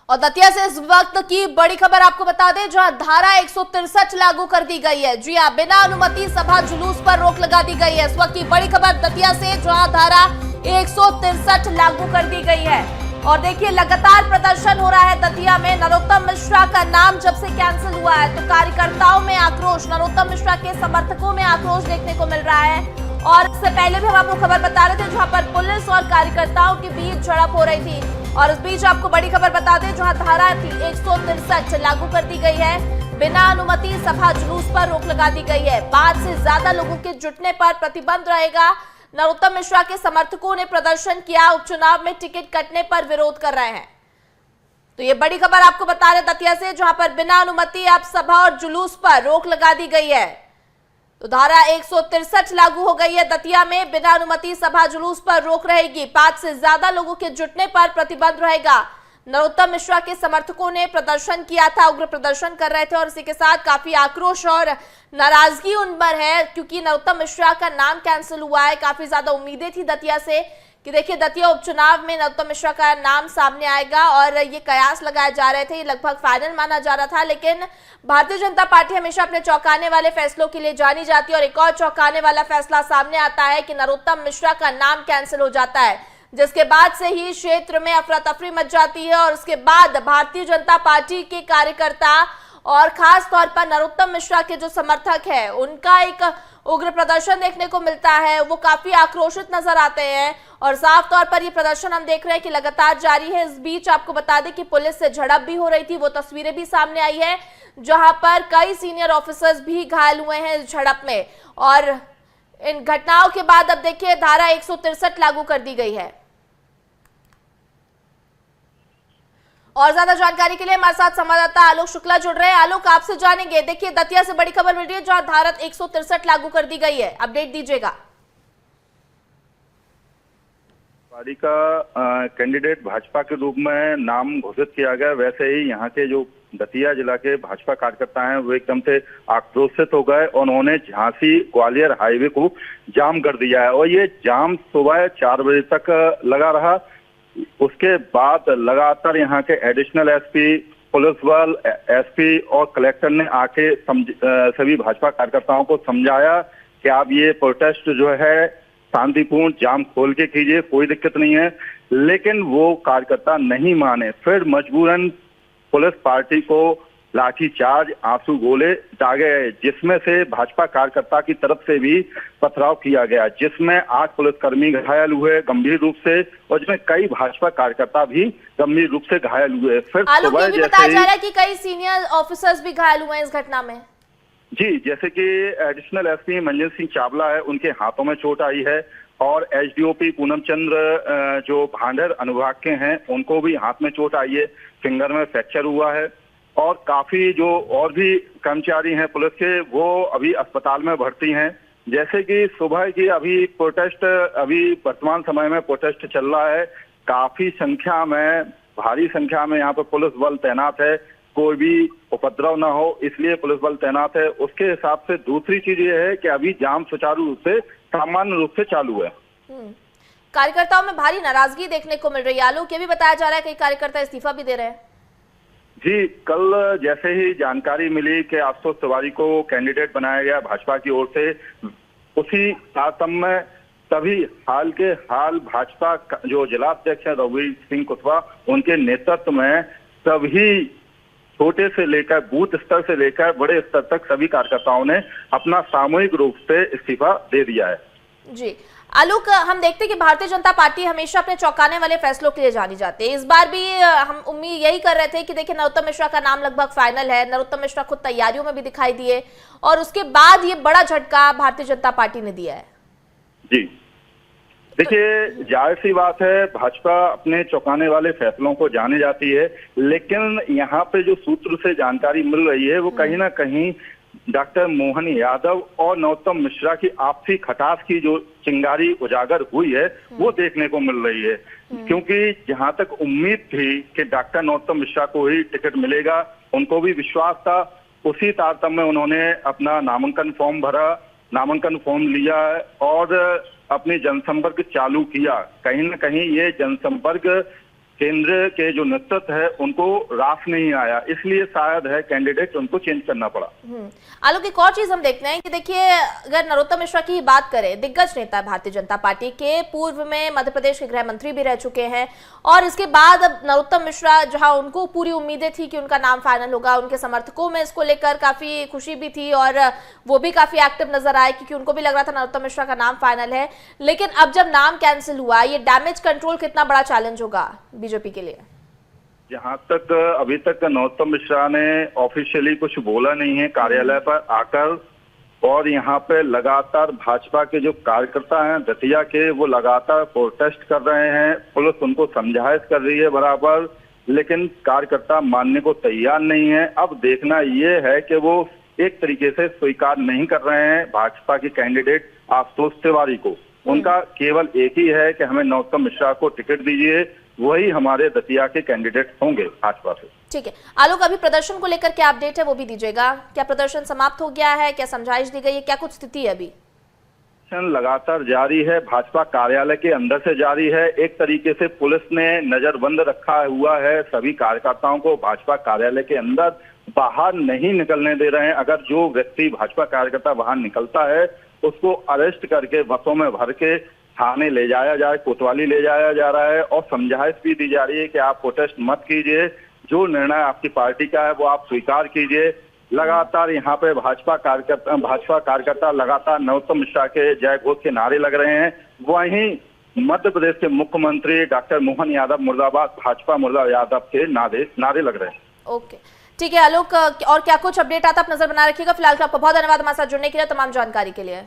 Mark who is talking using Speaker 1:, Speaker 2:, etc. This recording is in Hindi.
Speaker 1: और दतिया से इस वक्त की बड़ी खबर आपको बता दें, जहां धारा 163 लागू कर दी गई है। जी हां, बिना अनुमति सभा जुलूस पर रोक लगा दी गई है। इस वक्त की बड़ी खबर दतिया से, जहां धारा 163 लागू कर दी गई है। और देखिए, लगातार प्रदर्शन हो रहा है दतिया में। नरोत्तम मिश्रा का नाम जब से कैंसिल हुआ है तो कार्यकर्ताओं में आक्रोश, नरोत्तम मिश्रा के समर्थकों में आक्रोश देखने को मिल रहा है। और इससे पहले भी हम आपको खबर बता रहे थे, जहां पर पुलिस और कार्यकर्ताओं के बीच झड़प हो रही थी। और इस बीच आपको बड़ी खबर बता दें, जहां धारा 163 लागू कर दी गई है। बिना अनुमति सभा जुलूस पर रोक लगा दी गई है। 5 से ज्यादा लोगों के जुटने पर प्रतिबंध रहेगा। नरोत्तम मिश्रा के समर्थकों ने प्रदर्शन किया, उपचुनाव में टिकट कटने पर विरोध कर रहे हैं। तो ये बड़ी खबर आपको बता रहे दतिया से, जहां पर बिना अनुमति अब सभा और जुलूस पर रोक लगा दी गई है। तो धारा 163 लागू हो गई है दतिया में। बिना अनुमति सभा जुलूस पर रोक रहेगी। 5 से ज्यादा लोगों के जुटने पर प्रतिबंध रहेगा। नरोत्तम मिश्रा के समर्थकों ने प्रदर्शन किया था, उग्र प्रदर्शन कर रहे थे। और इसी के साथ काफी आक्रोश और नाराजगी उन पर है, क्योंकि नरोत्तम मिश्रा का नाम कैंसिल हुआ है। काफी ज्यादा उम्मीदें थी दतिया से कि देखिए, दतिया उपचुनाव में नरोत्तम मिश्रा का नाम सामने आएगा। और ये कयास लगाए जा रहे थे, ये लगभग फाइनल माना जा रहा था। लेकिन भारतीय जनता पार्टी हमेशा अपने चौंकाने वाले फैसलों के लिए जानी जाती है। और एक और चौंकाने वाला फैसला सामने आता है कि नरोत्तम मिश्रा का नाम कैंसिल हो जाता है, जिसके बाद से ही क्षेत्र में अफरा तफरी मच जाती है। और उसके बाद भारतीय जनता पार्टी के कार्यकर्ता और खास तौर पर नरोत्तम मिश्रा के जो समर्थक है, उनका एक उग्र प्रदर्शन देखने को मिलता है। वो काफी आक्रोशित नजर आते हैं। और साफ तौर पर ये प्रदर्शन हम देख रहे हैं कि लगातार जारी है। इस बीच आपको बता दें कि पुलिस से झड़प भी हो रही थी, वो तस्वीरें भी सामने आई है, जहां पर कई सीनियर ऑफिसर्स भी घायल हुए हैं इस झड़प में। और इन घटनाओं के बाद अब देखिए, धारा 163 लागू कर दी गई है। और ज्यादा जानकारी के लिए हमारे साथ संवाददाता आलोक शुक्ला जुड़ रहे हैं। आलोक, आपसे जानेंगे, देखिए दतिया से बड़ी खबर मिल रही है, जहां धारा 163 लागू कर दी गई है। अपडेट दीजिएगा।
Speaker 2: पार्टी का कैंडिडेट भाजपा के रूप में नाम घोषित किया गया। वैसे ही यहाँ के जो दतिया जिला के भाजपा कार्यकर्ता हैं, वो एकदम से आक्रोशित हो गए और उन्होंने झांसी ग्वालियर हाईवे को जाम कर दिया है। और ये जाम सुबह 4 बजे तक लगा रहा। उसके बाद लगातार यहाँ के एडिशनल एसपी, पुलिस बल, एसपी और कलेक्टर ने आके सभी भाजपा कार्यकर्ताओं को समझाया कि आप ये प्रोटेस्ट जो है शांतिपूर्ण जाम खोल के कीजिए, कोई दिक्कत नहीं है। लेकिन वो कार्यकर्ता नहीं माने। फिर मजबूरन पुलिस पार्टी को लाठीचार्ज, आंसू गोले दागे गए, जिसमें से भाजपा कार्यकर्ता की तरफ से भी पथराव किया गया, जिसमें 8 पुलिसकर्मी घायल हुए गंभीर रूप से और जिसमें कई भाजपा कार्यकर्ता भी गंभीर रूप से घायल हुए। फिर
Speaker 1: सुबह ये भी बताया जा रहा है कि कई सीनियर ऑफिसर्स भी घायल हुए हैं इस घटना में।
Speaker 2: जी, जैसे कि एडिशनल एसपी मंजिल सिंह चावला है, उनके हाथों में चोट आई है। और एसडीओपी पूनम चंद्र जो भांडर अनुभाग के हैं, उनको भी हाथ में चोट आई है, फिंगर में फ्रैक्चर हुआ है। और काफी जो और भी कर्मचारी हैं पुलिस के, वो अभी अस्पताल में भर्ती हैं। जैसे कि सुबह की अभी प्रोटेस्ट, अभी वर्तमान समय में प्रोटेस्ट चल रहा है। काफी संख्या में, भारी संख्या में यहाँ पर पुलिस बल तैनात है, कोई भी उपद्रव ना हो इसलिए पुलिस बल तैनात है। उसके हिसाब से दूसरी चीज ये है कि अभी जाम सुचारू रूप से, सामान्य रूप से चालू है।
Speaker 1: कार्यकर्ताओं में भारी नाराजगी देखने को मिल रही है। आलोक, ये भी बताया जा रहा है कई कार्यकर्ता इस्तीफा भी दे रहे हैं।
Speaker 2: जी, कल जैसे ही जानकारी मिली कि आशुतोष तिवारी को कैंडिडेट बनाया गया भाजपा की ओर से, उसी तारतम्य में तभी हाल के हाल भाजपा जो जिलाध्यक्ष है रघुवीर सिंह कुशवाहा, उनके नेतृत्व में सभी छोटे से लेकर बूथ स्तर से लेकर बड़े स्तर तक सभी कार्यकर्ताओं ने अपना सामूहिक रूप से इस्तीफा दे दिया है।
Speaker 1: जी आलोक, हम देखते हैं कि भारतीय जनता पार्टी हमेशा अपने चौंकाने वाले फैसलों के लिए जानी जाती है। इस बार भी हम उम्मीद यही कर रहे थे कि देखिए, नरोत्तम मिश्रा का नाम लगभग फाइनल है। नरोत्तम मिश्रा खुद तैयारियों में भी दिखाई दिए और उसके बाद ये बड़ा झटका भारतीय जनता पार्टी ने दिया है।
Speaker 2: जी देखिए, जाहिर सी बात है, भाजपा अपने चौंकाने वाले फैसलों को जाने जाती है। लेकिन यहाँ पे जो सूत्र से जानकारी मिल रही है, वो कहीं ना कहीं डॉक्टर मोहन यादव और नरोत्तम मिश्रा की आपसी खटास की जो चिंगारी उजागर हुई है, वो देखने को मिल रही है। क्योंकि जहां तक उम्मीद थी कि डॉक्टर नरोत्तम मिश्रा को ही टिकट मिलेगा, उनको भी विश्वास था। उसी तारतम्य में उन्होंने अपना नामांकन फॉर्म भरा, नामांकन फॉर्म लिया और अपनी जनसंपर्क चालू किया। कहीं ना कहीं ये जनसंपर्क केंद्र के जो नेतृत्व है उनको रास नहीं आया, इसलिए शायद है कैंडिडेट उनको चेंज करना पड़ा।
Speaker 1: आलोक, एक और चीज हम देखते हैं कि देखिए, अगर नरोत्तम मिश्रा की बात करें, दिग्गज नेता है भारतीय जनता पार्टी के, पूर्व में मध्य प्रदेश के गृह मंत्री भी रह चुके हैं, और इसके बाद अब नरोत्तम मिश्रा, जहां उनको पूरी उम्मीदें थी कि उनका नाम फाइनल होगा, उनके समर्थकों में इसको लेकर काफी खुशी भी थी और वो भी काफी एक्टिव नजर आए क्योंकि उनको भी लग रहा था नरोत्तम मिश्रा का नाम फाइनल है। लेकिन अब जब नाम कैंसिल हुआ, ये डैमेज कंट्रोल कितना बड़ा चैलेंज होगा बीजेपी के लिए?
Speaker 2: जहां तक अभी तक नरोत्तम मिश्रा ने ऑफिशियली कुछ बोला नहीं है कार्यालय पर आकर, और यहाँ पे लगातार भाजपा के जो कार्यकर्ता हैं दतिया के, वो लगातार प्रोटेस्ट कर रहे हैं। पुलिस उनको समझाइश कर रही है बराबर, लेकिन कार्यकर्ता मानने को तैयार नहीं है। अब देखना ये है कि वो एक तरीके से स्वीकार नहीं कर रहे हैं भाजपा के कैंडिडेट आशुतोष तिवारी को। उनका केवल एक ही है कि हमें नरोत्तम मिश्रा को टिकट दीजिए, वही हमारे दतिया के कैंडिडेट होंगे भाजपा से।
Speaker 1: ठीक है आलोक, अभी प्रदर्शन को लेकर क्या अपडेट है वो भी दीजिएगा। क्या प्रदर्शन समाप्त हो गया है, क्या समझाइश दी गई है, क्या कुछ स्थिति है अभी?
Speaker 2: लगातार जारी है, भाजपा कार्यालय के अंदर से जारी है। एक तरीके से पुलिस ने नजरबंद रखा हुआ है सभी कार्यकर्ताओं को, भाजपा कार्यालय के अंदर बाहर नहीं निकलने दे रहे हैं। अगर जो व्यक्ति भाजपा कार्यकर्ता बाहर निकलता है उसको अरेस्ट करके बसों में भर के थाने ले जाया जाए, कोतवाली ले जाया जा रहा है, और समझाइश भी दी जा रही है कि आप प्रोटेस्ट मत कीजिए, जो निर्णय आपकी पार्टी का है वो आप स्वीकार कीजिए। लगातार यहाँ पे भाजपा कार्यकर्ता लगातार नरोत्तम मिश्रा के जय घोष के नारे लग रहे हैं। वहीं मध्य प्रदेश के मुख्यमंत्री डॉक्टर मोहन यादव मुर्दाबाद, भाजपा मुर्दाबाद यादव के नारे लग रहे हैं।
Speaker 1: ओके, ठीक है आलोक, और क्या कुछ अपडेट आता आप नजर बना रखिएगा। फिलहाल आपका बहुत धन्यवाद हमारे साथ जुड़ने के लिए, तमाम जानकारी के लिए।